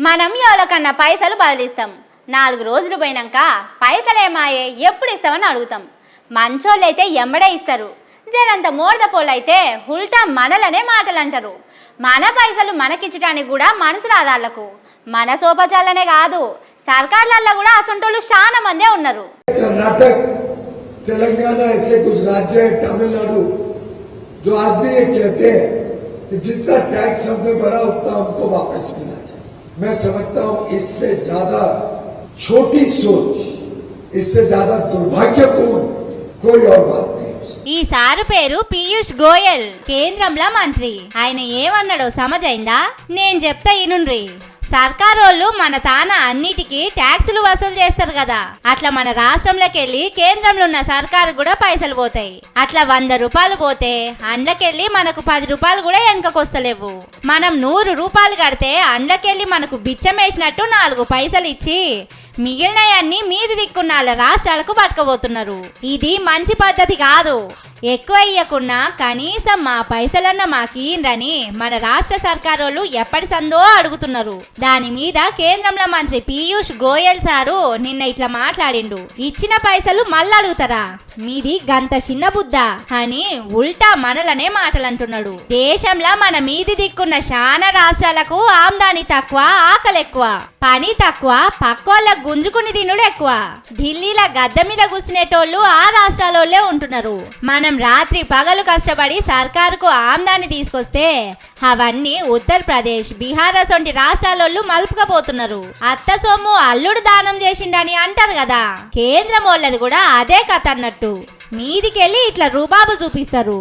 మనం ఎవరికన్నా పైసలు బదిలిస్తాం. 4 రోజులు పోయినాక పైసలేమాయే ఎప్పుడు ఇస్తామని అడుగుతాం. మంచోళ్ళైతే ఎమ్మడే ఇస్తారు. జరంత మోర్దపోళ్ళైతే ఉల్టా మనలనే మాటలు అంటారు. మన పైసలు మనకిచ్చడానికి కూడా మనసు రాదాళ్లకు. మన సోపచాలనే కాదు, సర్కార్లల్లో కూడా అసంటోళ్ళు చాలా మందే ఉన్నారు. कर्नाटक, तेलंगाना, ऐसे कुछ राज्य है, तमिलनाडु, जो आदमी ये कहते हैं कि जितना टैक्स हमने भरा उतना हमको वापस मिलना चाहिए. मैं समझता हूँ इससे ज्यादा छोटी सोच, इससे ज्यादा दुर्भाग्यपूर्ण कोई और बात नहीं. ఈ సారు పేరు పీయూష్ గోయల్, కేంద్రంలో మంత్రి. ఆయన ఏమన్నాడో సమజైందా? నేను చెప్తా ఇనుండ్రి. సర్కారోళ్ళు మన తాన అన్నిటికీ ట్యాక్సులు వసూలు చేస్తారు కదా, అట్లా మన రాష్ట్రంలోకి వెళ్ళి కేంద్రంలో ఉన్న సర్కారు కూడా పైసలు పోతాయి. అట్లా 100 రూపాయలు పోతే అండ్లకెళ్ళి మనకు 10 రూపాయలు కూడా వెనకకొస్తలేవు. మనం 100 రూపాయలు కడితే అండ్లకెళ్ళి మనకు బిచ్చం వేసినట్టు 4 పైసలు ఇచ్చి మిగిలినవన్నీ మీది దిక్కున్న రాష్ట్రాలకు పట్టుకోబోతున్నారు. ఇది మంచి పద్ధతి కాదు. ఎక్కువ ఇయ్యకున్నా కనీసం మా పైసలన్న మాకిండ్రని మన రాష్ట్ర సర్కారోళ్ళు ఎప్పటి సందో అడుగుతున్నారు. దాని మీద కేంద్రంలో మంత్రి పీయూష్ గోయల్ సారు నిన్న ఇట్లా మాట్లాడిండు. ఇచ్చిన పైసలు మళ్ళీ అడుగుతారా, మీది గంత చిన్న బుద్ధ అని ఉల్టా మనలనే మాటలంటున్నాడు. దేశంలో మన మీది దిక్కున్న చాలా రాష్ట్రాలకు ఆమ్దాని తక్కువ, ఆకలి ఎక్కువ, పని తక్కువ, పక్కోళ్ళ గుంజుకుని తినుడు ఎక్కువ. ఢిల్లీలో గద్దె మీద కూర్చునేటోళ్ళు ఆ రాష్ట్రాలోనే ఉంటున్నారు. మనం రాత్రి పగలు కష్టపడి సర్కారుకు ఆమ్దాని తీసుకొస్తే అవన్నీ ఉత్తరప్రదేశ్, బీహార్ వంటి రాష్ట్రాలోళ్ళు మలుపుకపోతున్నారు. అత్త సొమ్ము అల్లుడు దానం చేసిండని అంటారు కదా, కేంద్రం వాళ్ళది కూడా అదే కథ అన్నట్టు. మీదికెళ్ళి ఇట్లా రూబాబు చూపిస్తారు.